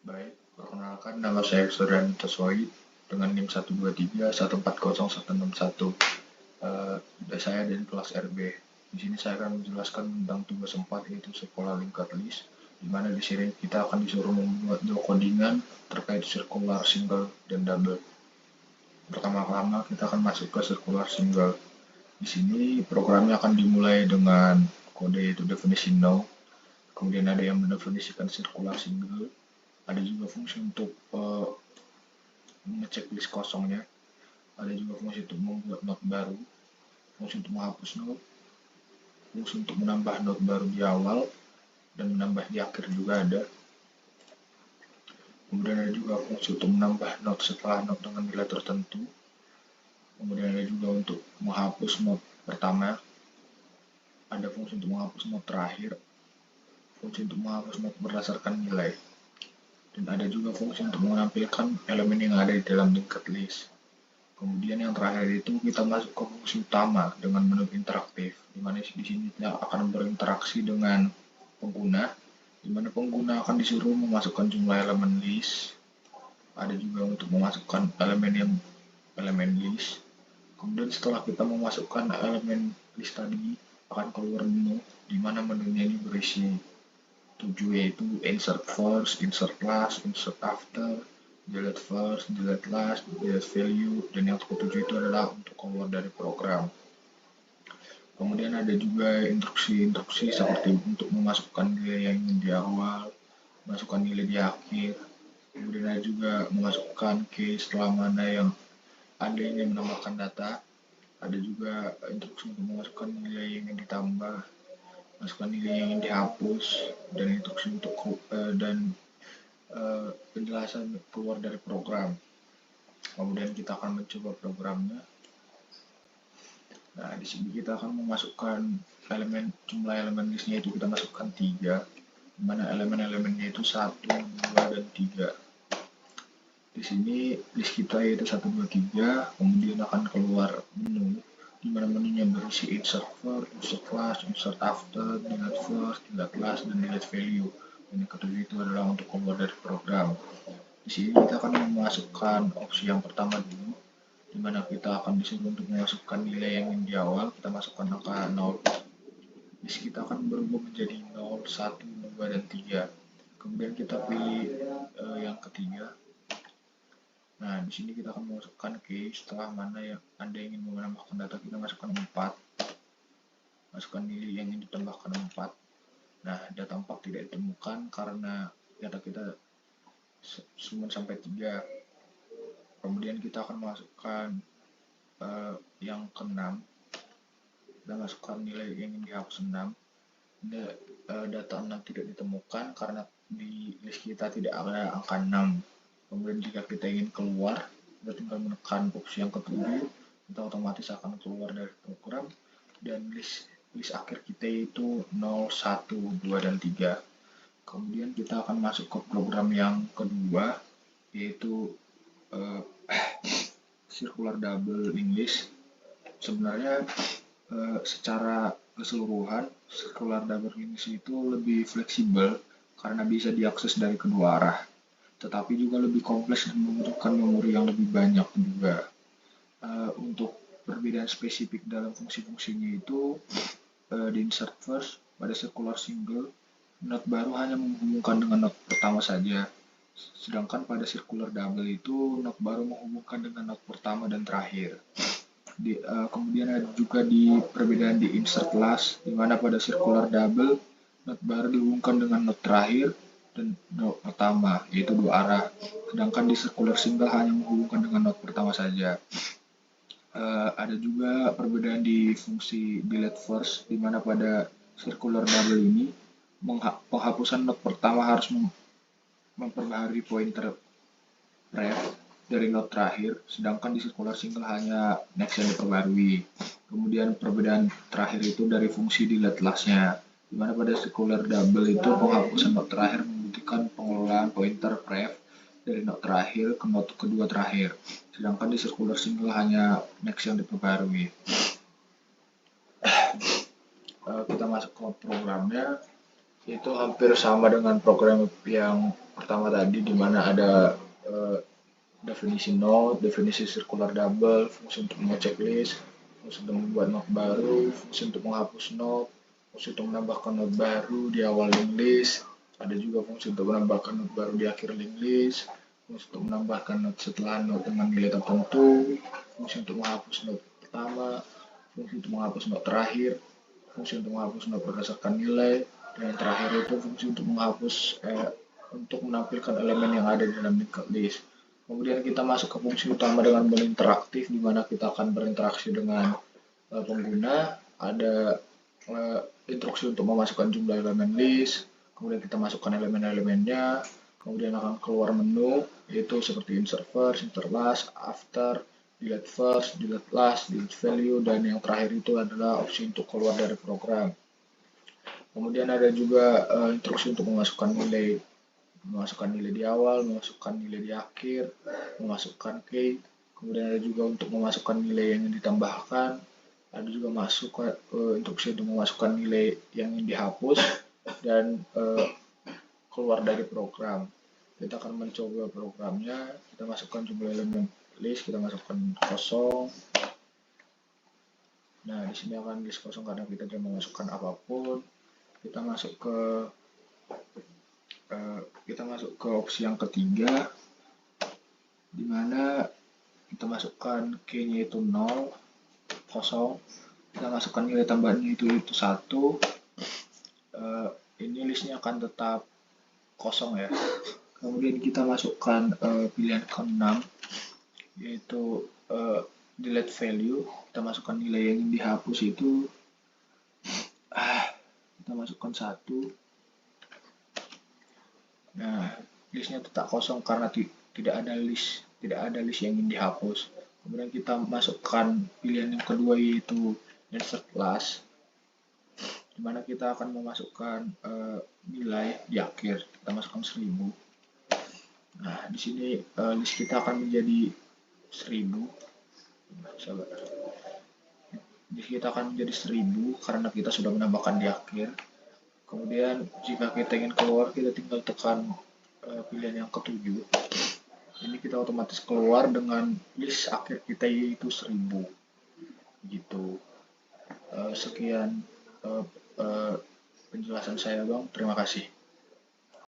Baik, perkenalkan nama saya Suryan Toswai dengan NIM 123140161. Saya dari kelas RB. Di sini saya akan menjelaskan tentang tugas 4 yaitu sekolah linked list, di mana di sini kita akan disuruh membuat dua codingan terkait circular single dan double. Pertama-tama kita akan masuk ke circular single. Di sini programnya akan dimulai dengan kode yaitu definisi no. Kemudian ada yang mendefinisikan circular single. Ada juga fungsi untuk mengecek list kosongnya. Ada juga fungsi untuk membuat node baru, fungsi untuk menghapus node, fungsi untuk menambah node baru di awal dan menambah di akhir juga ada. Kemudian ada juga fungsi untuk menambah node setelah node dengan nilai tertentu. Kemudian ada juga untuk menghapus node pertama. Ada fungsi untuk menghapus node terakhir, fungsi untuk menghapus node berdasarkan nilai. Dan ada juga fungsi untuk menampilkan elemen yang ada di dalam linked list. Kemudian yang terakhir itu kita masuk ke fungsi utama dengan menu interaktif, di mana di sini kita akan berinteraksi dengan pengguna, di mana pengguna akan disuruh memasukkan jumlah elemen list. Ada juga untuk memasukkan elemen list. Kemudian setelah kita memasukkan elemen list tadi, akan keluar menu, di mana menunya ini berisi 7 yaitu insert first, insert last, insert after, delete first, delete last, delete value, dan yang ketujuh itu adalah untuk keluar dari program. Kemudian ada juga instruksi-instruksi seperti untuk memasukkan nilai yang ingin di awal, memasukkan nilai di akhir. Kemudian ada juga memasukkan case setelah mana yang Anda ingin menambahkan data. Ada juga instruksi untuk memasukkan nilai yang ingin ditambah, masukkan nilai yang ingin dihapus, dan instruksi untuk penjelasan keluar dari program. Kemudian kita akan mencoba programnya. Nah, di sini kita akan memasukkan jumlah elemen listnya itu kita masukkan 3, di mana elemen-elemennya itu 1, 2, dan 3. Di sini list kita yaitu 1, 2, 3, kemudian akan keluar menu, di mana menunya berisi insert first, insert last, insert after, delete first, delete last, dan delete value. Dan yang ketujuh itu adalah untuk keluar dari program. Di sini kita akan memasukkan opsi yang pertama dulu, di mana kita akan disuruh untuk memasukkan nilai yang ingin di awal. Kita masukkan angka 0. List kita akan berubah menjadi 0, 1, 2, dan 3. Kemudian kita pilih yang ketiga. Nah, di sini kita akan memasukkan case setelah mana yang Anda ingin menambahkan data, kita masukkan 4. Masukkan nilai yang ingin ditambahkan 4. Nah, data 4 tidak ditemukan karena data kita cuma sampai 3. Kemudian kita akan masukkan yang ke-6. Kita masukkan nilai yang ingin dihapus 6. Data 6 tidak ditemukan karena di list kita tidak ada angka 6. Kemudian jika kita ingin keluar, kita tinggal menekan opsi yang ke-7, kita otomatis akan keluar dari program, dan list akhir kita itu 0, 1, 2, dan 3. Kemudian kita akan masuk ke program yang kedua, yaitu circular double English. Sebenarnya secara keseluruhan circular double English itu lebih fleksibel karena bisa diakses dari kedua arah, tetapi juga lebih kompleks dan membutuhkan memori yang lebih banyak juga. Untuk perbedaan spesifik dalam fungsi-fungsinya itu di insert first pada circular single, node baru hanya menghubungkan dengan node pertama saja. Sedangkan pada circular double itu node baru menghubungkan dengan node pertama dan terakhir. Kemudian ada juga di perbedaan di insert last, di mana pada circular double node baru dihubungkan dengan node terakhir dan node pertama, yaitu dua arah. Sedangkan di circular single hanya menghubungkan dengan node pertama saja. Ada juga perbedaan di fungsi delete first, di mana pada circular double ini penghapusan node pertama harus memperbaharui pointer ref dari node terakhir, sedangkan di circular single hanya next yang diperbarui. Kemudian perbedaan terakhir itu dari fungsi delete last-nya, di mana pada circular double itu penghapusan node terakhir membutuhkan pengelolaan pointer ref dari node terakhir ke node kedua terakhir, sedangkan di circular single hanya next yang diperbarui. Kita masuk ke programnya, itu hampir sama dengan program yang pertama tadi, di mana ada definisi node, definisi circular double, fungsi untuk mengecek list, fungsi untuk membuat node baru, fungsi untuk menghapus node, fungsi untuk menambahkan node baru di awal link list, ada juga fungsi untuk menambahkan node baru di akhir link list, fungsi untuk menambahkan node setelah node dengan nilai tertentu, fungsi untuk menghapus node pertama, fungsi untuk menghapus node terakhir, fungsi untuk menghapus node berdasarkan nilai, dan yang terakhir itu fungsi untuk menghapus untuk menampilkan elemen yang ada di dalam linked list. Kemudian kita masuk ke fungsi utama dengan mode interaktif, di mana kita akan berinteraksi dengan pengguna. Ada instruksi untuk memasukkan jumlah elemen list, kemudian kita masukkan elemen-elemennya, kemudian akan keluar menu, yaitu seperti insert first, insert last, after, delete first, delete last, delete value, dan yang terakhir itu adalah opsi untuk keluar dari program. Kemudian ada juga instruksi untuk memasukkan nilai di awal, memasukkan nilai di akhir, memasukkan key, kemudian ada juga untuk memasukkan nilai yang ingin ditambahkan, ada juga instruksi untuk memasukkan nilai yang ingin dihapus, dan keluar dari program. Kita akan mencoba programnya, kita masukkan jumlah elemen list, kita masukkan kosong. Nah, di sini akan list kosong karena kita tidak memasukkan apapun. Kita masuk ke opsi yang ketiga, di mana kita masukkan key-nya itu 0, kosong. Kita masukkan nilai tambahannya itu 1. Ini listnya akan tetap kosong ya. Kemudian kita masukkan pilihan ke-6, yaitu delete value. Kita masukkan nilai yang ingin dihapus itu. Kita masukkan 1. Nah, listnya tetap kosong karena tidak ada list yang ingin dihapus. Kemudian kita masukkan pilihan yang kedua, yaitu insert last, di mana kita akan memasukkan nilai di akhir. Kita masukkan 1000. Nah, di sini list kita akan menjadi 1000. List kita akan menjadi 1000 karena kita sudah menambahkan di akhir. Kemudian jika kita ingin keluar, kita tinggal tekan pilihan yang ke-7. Ini kita otomatis keluar dengan list akhir kita yaitu 1000. Gitu. Sekian penjelasan saya, Bang. Terima kasih.